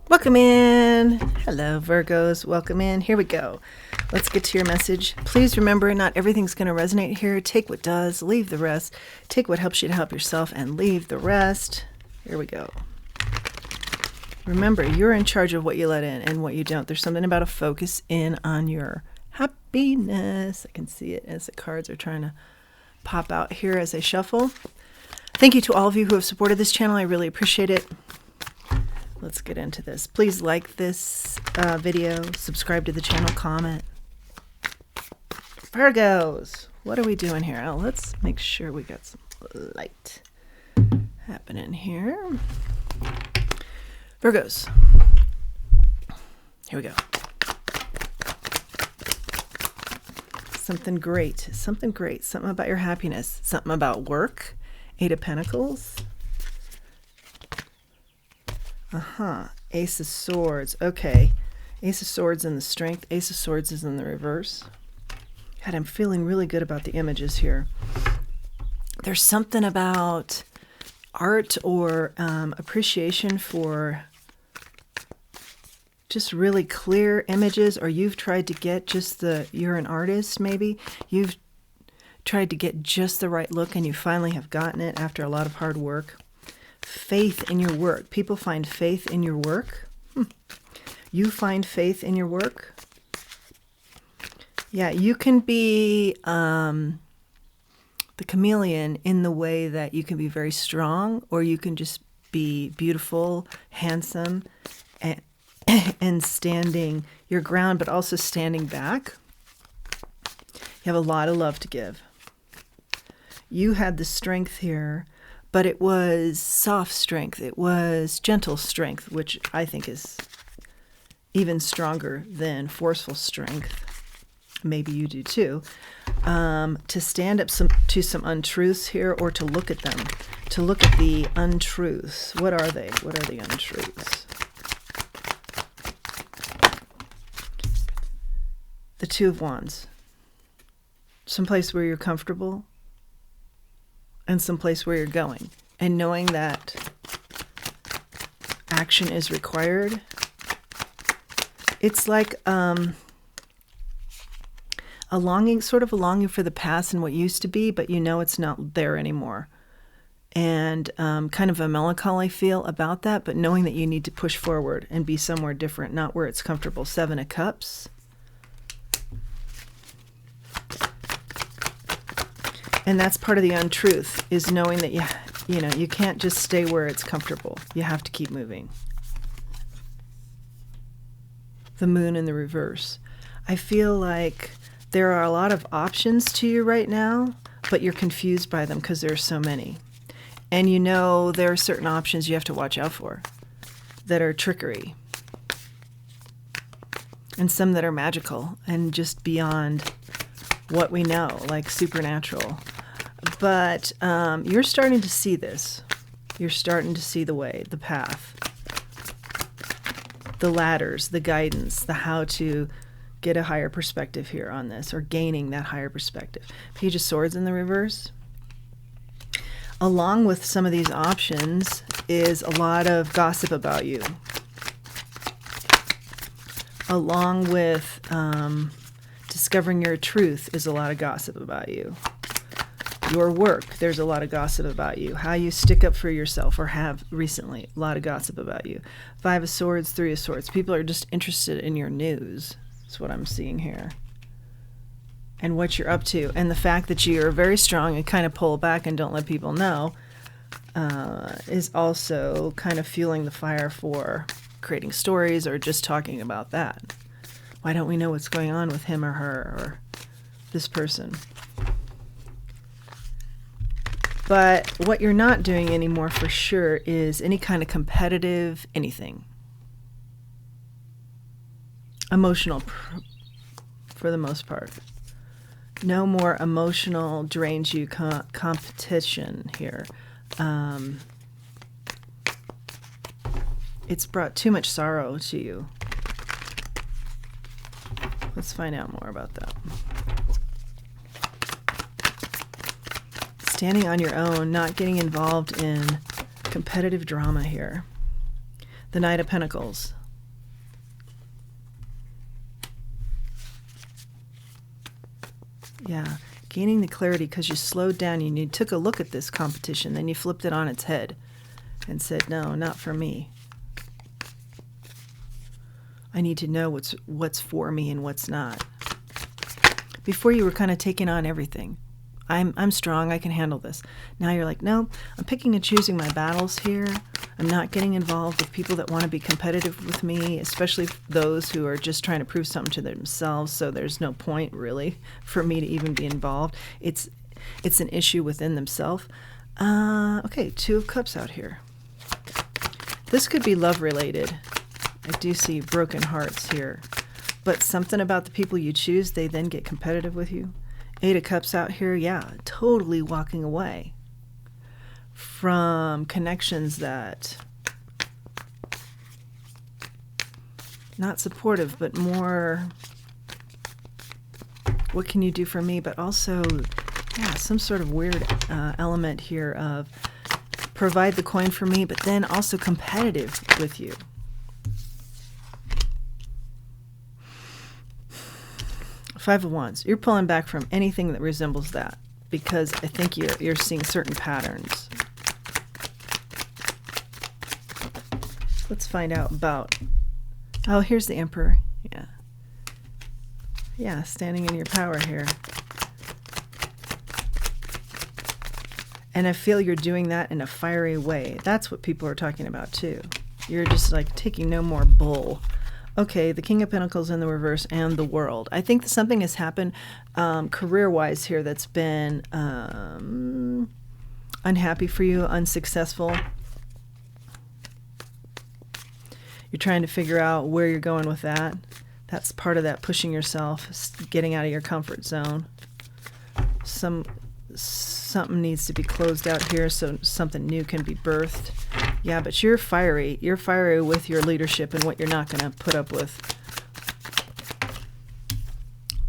Welcome in. Hello, Virgos. Welcome in. Here we go. Let's get to your message. Please remember, not everything's going to resonate here. Take what does, leave the rest. Take what helps you to help yourself and leave the rest. Here we go. Remember, you're in charge of what you let in and what you don't. There's something about a focus in on your happiness. I can see it as the cards are trying to pop out here as I shuffle. Thank you to all of you who have supported this channel. I really appreciate it. Let's get into this. Please like this video, subscribe to the channel, comment. Virgos, what are we doing here? Oh, let's make sure we got some light happening here. Virgos, here we go. Something great, something great, something about your happiness, something about work. 8 of Pentacles. Ace of Swords. Okay. Ace of Swords in the strength. Ace of Swords is in the reverse. God, I'm feeling really good about the images here. There's something about art or appreciation for just really clear images, or you've tried to get just you're an artist maybe. You've tried to get just the right look and you finally have gotten it after a lot of hard work. Faith in your work. People find faith in your work. You find faith in your work. Yeah, you can be the chameleon in the way that you can be very strong, or you can just be beautiful, handsome, and standing your ground, but also standing back. You have a lot of love to give. You had the strength here, but it was soft strength. It was gentle strength, which I think is even stronger than forceful strength. Maybe you do too. To stand up to some untruths here, or to look at them, to look at the untruths. What are they? What are the untruths? The Two of Wands. Someplace where you're comfortable, and someplace where you're going, and knowing that action is required. It's like a longing, sort of a longing for the past and what used to be, but you know it's not there anymore. And kind of a melancholy feel about that, but knowing that you need to push forward and be somewhere different, not where it's comfortable. 7 of Cups. And that's part of the untruth, is knowing that you can't just stay where it's comfortable. You have to keep moving. The Moon in the reverse. I feel like there are a lot of options to you right now, but you're confused by them because there are so many. And you know there are certain options you have to watch out for that are trickery. And some that are magical and just beyond what we know, like supernatural. But you're starting to see this. You're starting to see the way, the path, the ladders, the guidance, the how to get a higher perspective here on this, or gaining that higher perspective. Page of Swords in the reverse. Along with some of these options is a lot of gossip about you. Along with discovering your truth is a lot of gossip about you. Your work, there's a lot of gossip about you. How you stick up for yourself, or have recently, a lot of gossip about you. 5 of Swords, 3 of Swords. People are just interested in your news. That's what I'm seeing here. And what you're up to. And the fact that you're very strong and kind of pull back and don't let people know is also kind of fueling the fire for creating stories or just talking about that. Why don't we know what's going on with him or her or this person? But what you're not doing anymore for sure is any kind of competitive anything. Emotional, for the most part. No more emotional drains you competition here. It's brought too much sorrow to you. Let's find out more about that. Standing on your own, not getting involved in competitive drama here. The Knight of Pentacles. Yeah, gaining the clarity because you slowed down and you took a look at this competition, then you flipped it on its head and said, no, not for me. I need to know what's for me and what's not. Before you were kind of taking on everything. I'm strong, I can handle this. Now you're like, no, I'm picking and choosing my battles here. I'm not getting involved with people that want to be competitive with me, especially those who are just trying to prove something to themselves, so there's no point really for me to even be involved. It's an issue within themselves. Okay, Two of Cups out here. This could be love related. I do see broken hearts here. But something about the people you choose, they then get competitive with you. Eight of Cups out here, yeah, totally walking away from connections that not supportive, but more, what can you do for me? But also, yeah, some sort of weird element here of provide the coin for me, but then also competitive with you. Five of Wands. You're pulling back from anything that resembles that because I think you're seeing certain patterns. Let's find out about... Oh, here's the Emperor. Yeah. Yeah, standing in your power here. And I feel you're doing that in a fiery way. That's what people are talking about too. You're just like taking no more bull. Okay, the King of Pentacles in the reverse and the World. I think that something has happened career-wise here that's been unhappy for you, unsuccessful. You're trying to figure out where you're going with that. That's part of that pushing yourself, getting out of your comfort zone. Something needs to be closed out here so something new can be birthed. Yeah, but you're fiery. You're fiery with your leadership and what you're not going to put up with.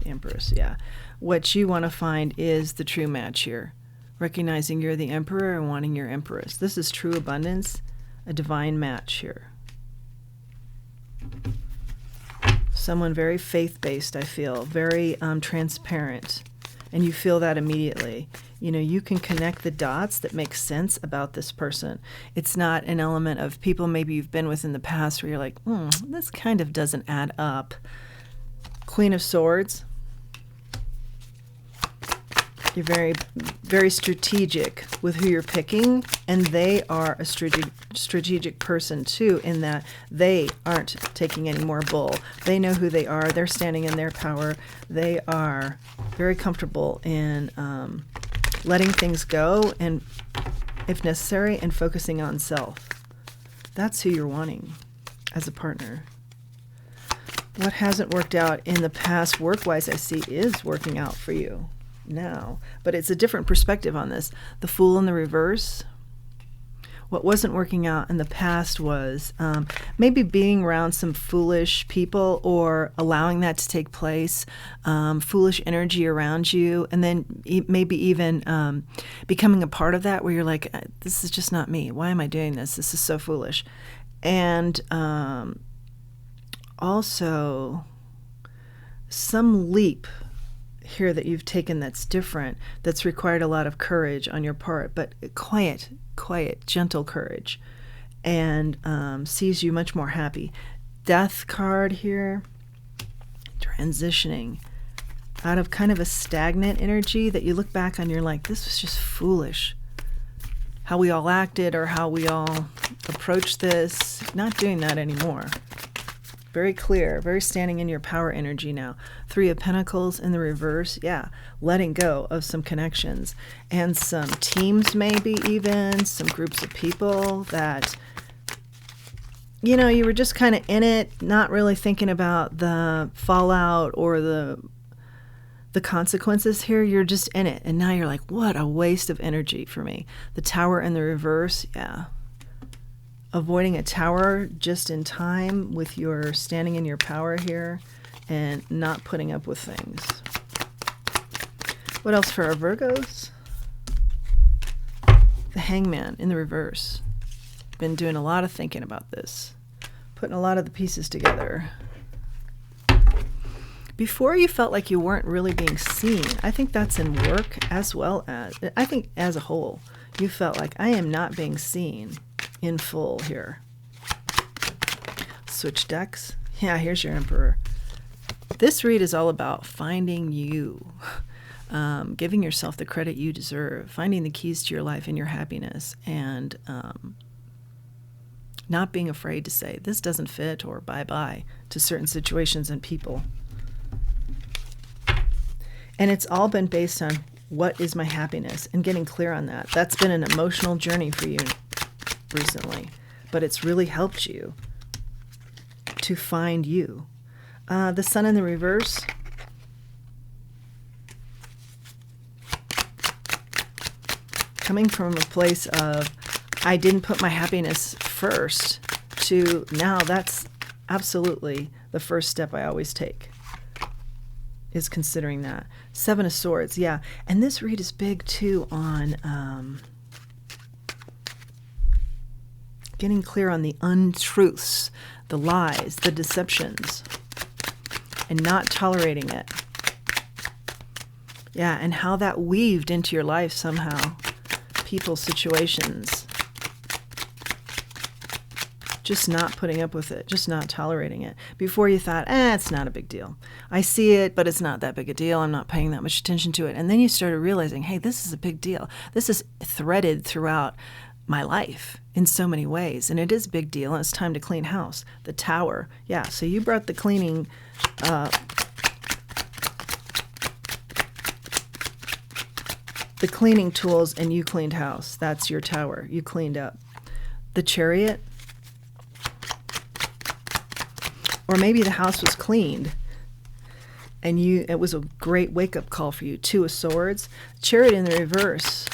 The Empress, yeah. What you want to find is the true match here. Recognizing you're the Emperor and wanting your Empress. This is true abundance, a divine match here. Someone very faith-based, I feel. Very transparent. And you feel that immediately. You know, you can connect the dots that make sense about this person. It's not an element of people maybe you've been with in the past where you're like, this kind of doesn't add up. Queen of Swords. You're very, very strategic with who you're picking, and they are a strategic person too, in that they aren't taking any more bull. They know who they are. They're standing in their power. They are very comfortable in letting things go, and if necessary, and focusing on self. That's who you're wanting as a partner. What hasn't worked out in the past work-wise, I see, is working out for you now, but it's a different perspective on this. The Fool in the reverse. What wasn't working out in the past was maybe being around some foolish people or allowing that to take place, foolish energy around you, and then maybe even becoming a part of that where you're like, this is just not me. Why am I doing this? This is so foolish. And also some leap here that you've taken that's different, that's required a lot of courage on your part, but quiet, gentle courage, and sees you much more happy. Death card here, transitioning out of kind of a stagnant energy that you look back on, you're like, this was just foolish. How we all acted or how we all approached this, not doing that anymore. Very clear, very standing in your power energy now. Three of Pentacles in the reverse. Yeah, letting go of some connections and some teams, maybe even some groups of people that, you know, you were just kind of in it, not really thinking about the fallout or the consequences here. You're just in it. And now you're like, what a waste of energy for me. The Tower in the reverse. Yeah. Avoiding a tower just in time with your standing in your power here and not putting up with things. What else for our Virgos? The Hangman in the reverse. Been doing a lot of thinking about this. Putting a lot of the pieces together. Before you felt like you weren't really being seen. I think that's in work as well as, I think as a whole, you felt like I am not being seen in full here. Switch decks. Yeah, here's your Emperor. This read is all about finding you, giving yourself the credit you deserve, finding the keys to your life and your happiness, and not being afraid to say this doesn't fit or bye-bye to certain situations and people. And it's all been based on what is my happiness and getting clear on that. That's been an emotional journey for you recently, but it's really helped you to find you. The Sun in the reverse. Coming from a place of I didn't put my happiness first to now that's absolutely the first step I always take, is considering that. Seven of Swords, yeah. And this read is big too on getting clear on the untruths, the lies, the deceptions, and not tolerating it. Yeah, and how that weaved into your life somehow. People, situations. Just not putting up with it, just not tolerating it. Before you thought, it's not a big deal. I see it, but it's not that big a deal. I'm not paying that much attention to it. And then you started realizing, hey, this is a big deal. This is threaded throughout my life in so many ways. And it is a big deal, and it's time to clean house. The Tower. Yeah, so you brought the cleaning tools and you cleaned house. That's your Tower. You cleaned up. The Chariot. Or maybe the house was cleaned and it was a great wake-up call for you. Two of Swords. Chariot in the reverse.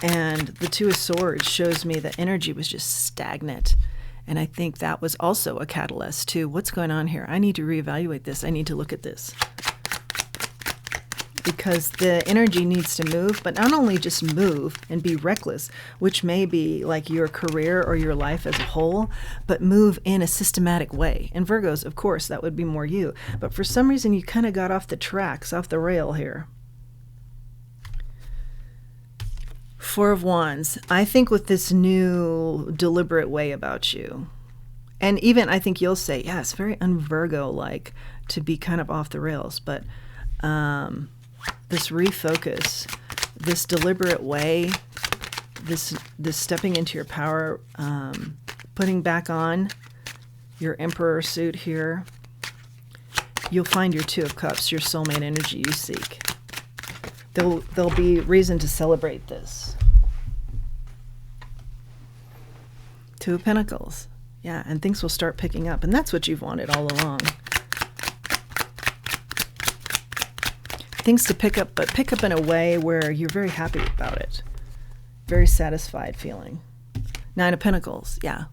And the Two of Swords shows me that energy was just stagnant. And I think that was also a catalyst to what's going on here. I need to reevaluate this. I need to look at this. Because the energy needs to move, but not only just move and be reckless, which may be like your career or your life as a whole, but move in a systematic way. And Virgos, of course, that would be more you. But for some reason, you kind of got off the tracks, off the rail here. Four of Wands. I think with this new deliberate way about you, and even I think you'll say, yeah, it's very un-Virgo-like to be kind of off the rails, but this refocus, this deliberate way, this stepping into your power, putting back on your Emperor suit here, you'll find your Two of Cups, your soulmate energy you seek. There'll be reason to celebrate this. Two of Pentacles. Yeah, and things will start picking up, and that's what you've wanted all along. Things to pick up, but pick up in a way where you're very happy about it. Very satisfied feeling. Nine of Pentacles, yeah.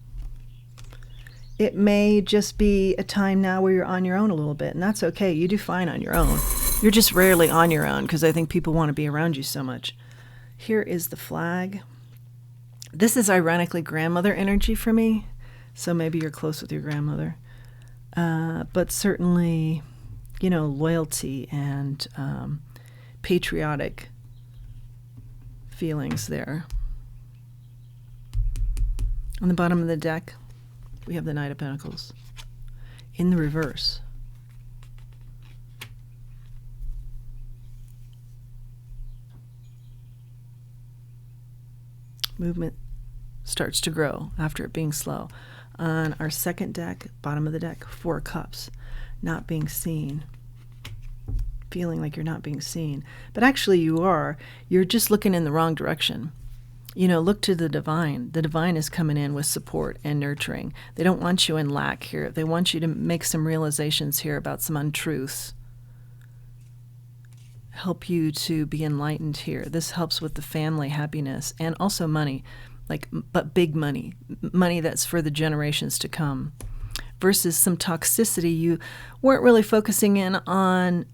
It may just be a time now where you're on your own a little bit, and that's okay. You do fine on your own. You're just rarely on your own because I think people want to be around you so much. Here is the flag. This is ironically grandmother energy for me, so maybe you're close with your grandmother. But certainly, you know, loyalty and patriotic feelings there. On the bottom of the deck, we have the Knight of Pentacles. In the reverse. Movement starts to grow after it being slow. On our second deck, bottom of the deck, Four of Cups. Not being seen. Feeling like you're not being seen. But actually you are. You're just looking in the wrong direction. You know, look to the divine. The divine is coming in with support and nurturing. They don't want you in lack here. They want you to make some realizations here about some untruths. Help you to be enlightened here. This helps with the family happiness and also money, but big money. Money that's for the generations to come. Versus some toxicity, you weren't really focusing in on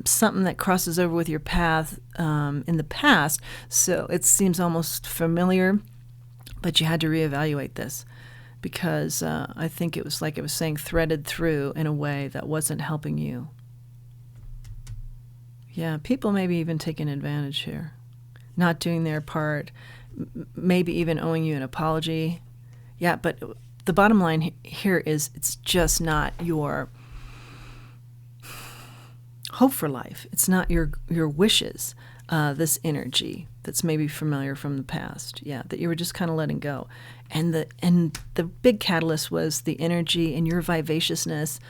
something that crosses over with your path in the past, so it seems almost familiar, but you had to reevaluate this. because I think it was like it was saying threaded through in a way that wasn't helping you. Yeah, people maybe even taking advantage here, not doing their part, maybe even owing you an apology. Yeah, but the bottom line here is it's just not your hope for life. It's not your wishes, this energy that's maybe familiar from the past. Yeah, that you were just kind of letting go. And the big catalyst was the energy and your vivaciousness.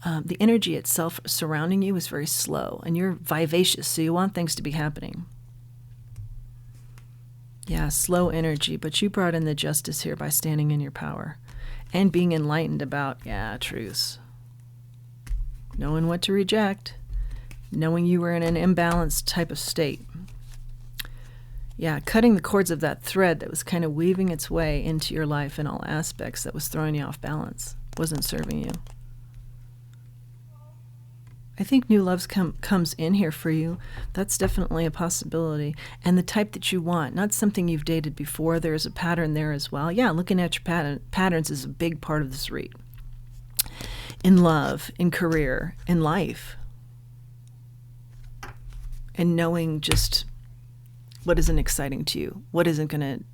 The energy itself surrounding you is very slow, and you're vivacious, so you want things to be happening. Yeah, slow energy, but you brought in the justice here by standing in your power and being enlightened about, truths. Knowing what to reject, knowing you were in an imbalanced type of state. Yeah, cutting the cords of that thread that was kind of weaving its way into your life in all aspects that was throwing you off balance, wasn't serving you. I think new love comes in here for you. That's definitely a possibility. And the type that you want, not something you've dated before. There's a pattern there as well. Yeah, looking at your patterns is a big part of this read. In love, in career, in life. And knowing just what isn't exciting to you, what isn't going to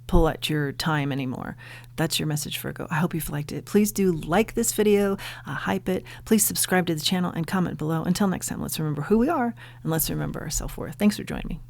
pull at your time anymore. That's your message, Virgo. I hope you've liked it. Please do like this video, hype it. Please subscribe to the channel and comment below. Until next time, let's remember who we are and let's remember our self-worth. Thanks for joining me.